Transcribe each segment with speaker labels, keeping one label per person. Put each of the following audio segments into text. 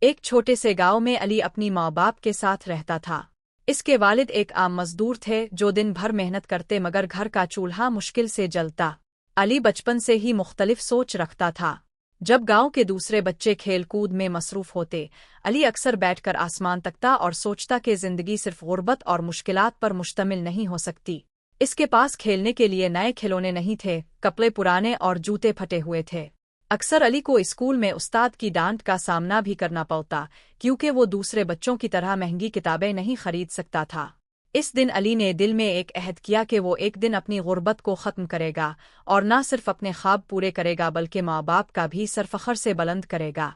Speaker 1: ایک چھوٹے سے گاؤں میں علی اپنی ماں باپ کے ساتھ رہتا تھا۔ اس کے والد ایک عام مزدور تھے جو دن بھر محنت کرتے مگر گھر کا چولہا مشکل سے جلتا۔ علی بچپن سے ہی مختلف سوچ رکھتا تھا۔ جب گاؤں کے دوسرے بچے کھیل کود میں مصروف ہوتے، علی اکثر بیٹھ کر آسمان تکتا اور سوچتا کہ زندگی صرف غربت اور مشکلات پر مشتمل نہیں ہو سکتی۔ اس کے پاس کھیلنے کے لیے نئے کھلونے نہیں تھے، کپڑے پرانے اور جوتے پھٹے ہوئے تھے۔ اکثر علی کو اسکول میں استاد کی ڈانٹ کا سامنا بھی کرنا پڑتا کیونکہ وہ دوسرے بچوں کی طرح مہنگی کتابیں نہیں خرید سکتا تھا۔ اس دن علی نے دل میں ایک عہد کیا کہ وہ ایک دن اپنی غربت کو ختم کرے گا اور نہ صرف اپنے خواب پورے کرے گا بلکہ ماں باپ کا بھی سر فخر سے بلند کرے گا۔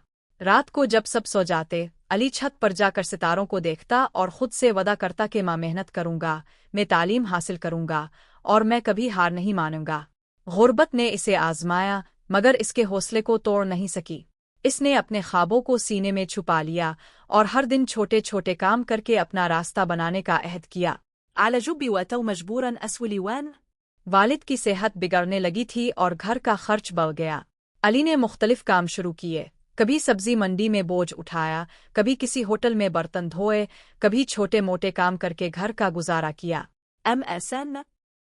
Speaker 1: رات کو جب سب سو جاتے، علی چھت پر جا کر ستاروں کو دیکھتا اور خود سے وعدہ کرتا کہ میں محنت کروں گا، میں تعلیم حاصل کروں گا اور میں کبھی ہار نہیں مانوں گا۔ غربت نے اسے آزمایا مگر اس کے حوصلے کو توڑ نہیں سکی۔ اس نے اپنے خوابوں کو سینے میں چھپا لیا اور ہر دن چھوٹے چھوٹے کام کر کے اپنا راستہ بنانے کا عہد کیا۔
Speaker 2: على جبي واتوا مجبورا أسولي وان.
Speaker 1: والد کی صحت بگڑنے لگی تھی اور گھر کا خرچ بڑھ گیا۔ علی نے مختلف کام شروع کیے، کبھی سبزی منڈی میں بوجھ اٹھایا، کبھی کسی ہوٹل میں برتن دھوئے، کبھی چھوٹے موٹے کام کر کے گھر کا گزارا کیا۔
Speaker 2: أم أسان.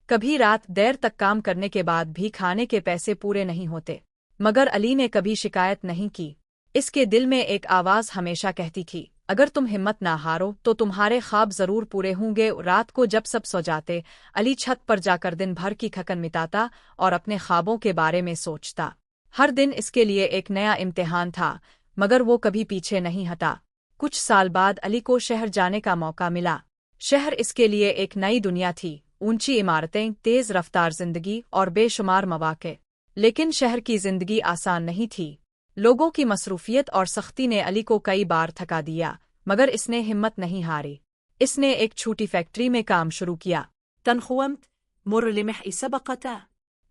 Speaker 1: کبھی رات دیر تک کام کرنے کے بعد بھی کھانے کے پیسے پورے نہیں ہوتے، مگر علی نے کبھی شکایت نہیں کی۔ اس کے دل میں ایک آواز ہمیشہ کہتی تھی، اگر تم ہمت نہ ہارو تو تمہارے خواب ضرور پورے ہوں گے۔ رات کو جب سب سو جاتے، علی چھت پر جا کر دن بھر کی تھکن مٹاتا اور اپنے خوابوں کے بارے میں سوچتا۔ ہر دن اس کے لیے ایک نیا امتحان تھا، مگر وہ کبھی پیچھے نہیں ہٹا۔ کچھ سال بعد علی کو شہر جانے کا موقع ملا۔ شہر اس کے لیے ایک نئی دنیا تھی، اونچی عمارتیں، تیز رفتار زندگی اور بے شمار مواقع۔ لیکن شہر کی زندگی آسان نہیں تھی۔ لوگوں کی مصروفیت اور سختی نے علی کو کئی بار تھکا دیا، مگر اس نے ہمت نہیں ہاری۔ اس نے ایک چھوٹی فیکٹری میں کام شروع کیا۔
Speaker 2: تنخومت مر لمحي سبقتا.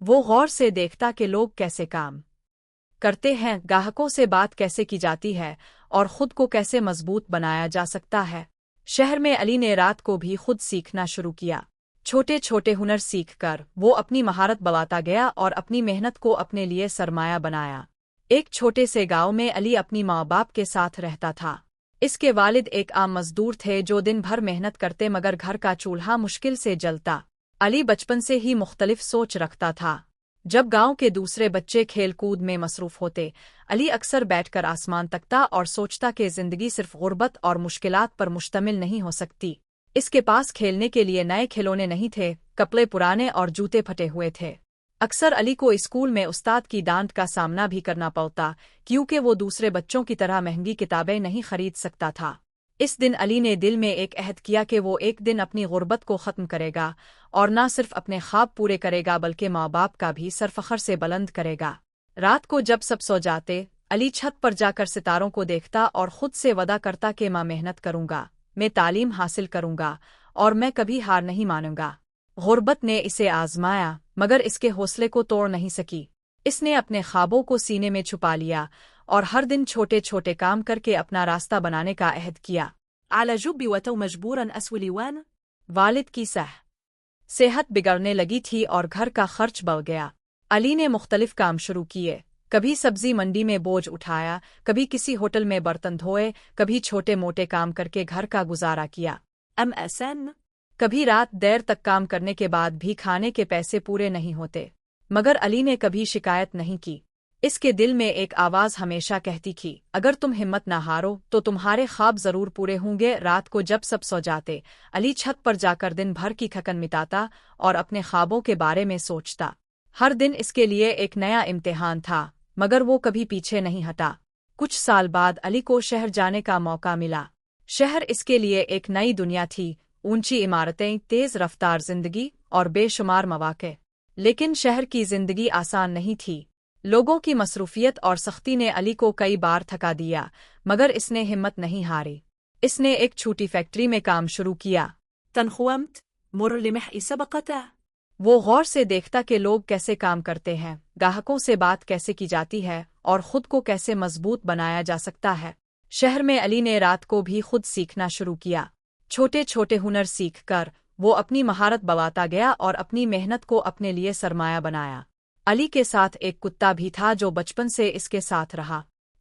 Speaker 1: وہ غور سے دیکھتا کہ لوگ کیسے کام کرتے ہیں، گاہکوں سے بات کیسے کی جاتی ہے اور خود کو کیسے مضبوط بنایا جا سکتا ہے۔ شہر میں علی نے رات کو بھی خود سیکھنا شروع کیا۔ چھوٹے چھوٹے ہنر سیکھ کر وہ اپنی مہارت بڑھاتا گیا اور اپنی محنت کو اپنے لیے سرمایہ بنایا۔ ایک چھوٹے سے گاؤں میں علی اپنی ماں باپ کے ساتھ رہتا تھا۔ اس کے والد ایک عام مزدور تھے جو دن بھر محنت کرتے مگر گھر کا چولہا مشکل سے جلتا۔ علی بچپن سے ہی مختلف سوچ رکھتا تھا۔ جب گاؤں کے دوسرے بچے کھیل کود میں مصروف ہوتے، علی اکثر بیٹھ کر آسمان تکتا اور سوچتا کہ زندگی صرف غربت اور مشکلات پر مشتمل نہیں ہو سکتی۔ اس کے پاس کھیلنے کے لیے نئے کھلونے نہیں تھے، کپڑے پرانے اور جوتے پھٹے ہوئے تھے۔ اکثر علی کو اسکول میں استاد کی ڈانٹ کا سامنا بھی کرنا پڑتا کیونکہ وہ دوسرے بچوں کی طرح مہنگی کتابیں نہیں خرید سکتا تھا۔ اس دن علی نے دل میں ایک عہد کیا کہ وہ ایک دن اپنی غربت کو ختم کرے گا اور نہ صرف اپنے خواب پورے کرے گا بلکہ ماں باپ کا بھی سر فخر سے بلند کرے گا۔ رات کو جب سب سو جاتے، علی چھت پر جا کر ستاروں کو دیکھتا اور خود سے وعدہ کرتا کہ میں محنت کروں گا، میں تعلیم حاصل کروں گا اور میں کبھی ہار نہیں مانوں گا۔ غربت نے اسے آزمایا مگر اس کے حوصلے کو توڑ نہیں سکی۔ اس نے اپنے خوابوں کو سینے میں چھپا لیا اور ہر دن چھوٹے چھوٹے کام کر کے اپنا راستہ بنانے کا عہد کیا۔
Speaker 2: على جبي واتوا مجبورا أسولي وان.
Speaker 1: والد کی صحت بگڑنے لگی تھی اور گھر کا خرچ بڑھ گیا۔ علی نے مختلف کام شروع کیے، کبھی سبزی منڈی میں بوجھ اٹھایا، کبھی کسی ہوٹل میں برتن دھوئے، کبھی چھوٹے موٹے کام کر کے گھر کا گزارا کیا۔
Speaker 2: أم أسان.
Speaker 1: کبھی رات دیر تک کام کرنے کے بعد بھی کھانے کے پیسے پورے نہیں ہوتے، مگر علی نے کبھی شکایت نہیں کی۔ اس کے دل میں ایک آواز ہمیشہ کہتی تھی، اگر تم ہمت نہ ہارو تو تمہارے خواب ضرور پورے ہوں گے۔ رات کو جب سب سو جاتے، علی چھت پر جا کر دن بھر کی تھکن مٹاتا اور اپنے خوابوں کے بارے میں سوچتا۔ ہر دن اس کے لیے ایک نیا امتحان تھا، مگر وہ کبھی پیچھے نہیں ہٹا۔ کچھ سال بعد علی کو شہر جانے کا موقع ملا۔ شہر اس کے لیے ایک نئی دنیا تھی، اونچی عمارتیں، تیز رفتار زندگی اور بے شمار مواقع۔ لیکن شہر کی زندگی آسان نہیں تھی۔ لوگوں کی مصروفیت اور سختی نے علی کو کئی بار تھکا دیا، مگر اس نے ہمت نہیں ہاری۔ اس نے ایک چھوٹی فیکٹری میں کام شروع کیا۔
Speaker 2: تنخومت مر لمحي سبقتا.
Speaker 1: وہ غور سے دیکھتا کہ لوگ کیسے کام کرتے ہیں، گاہکوں سے بات کیسے کی جاتی ہے اور خود کو کیسے مضبوط بنایا جا سکتا ہے۔ شہر میں علی نے رات کو بھی خود سیکھنا شروع کیا۔ چھوٹے چھوٹے ہنر سیکھ کر وہ اپنی مہارت بڑھاتا گیا اور اپنی محنت کو اپنے لیے سرمایہ بنایا۔ علی کے ساتھ ایک کتا بھی تھا جو بچپن سے اس کے ساتھ رہا۔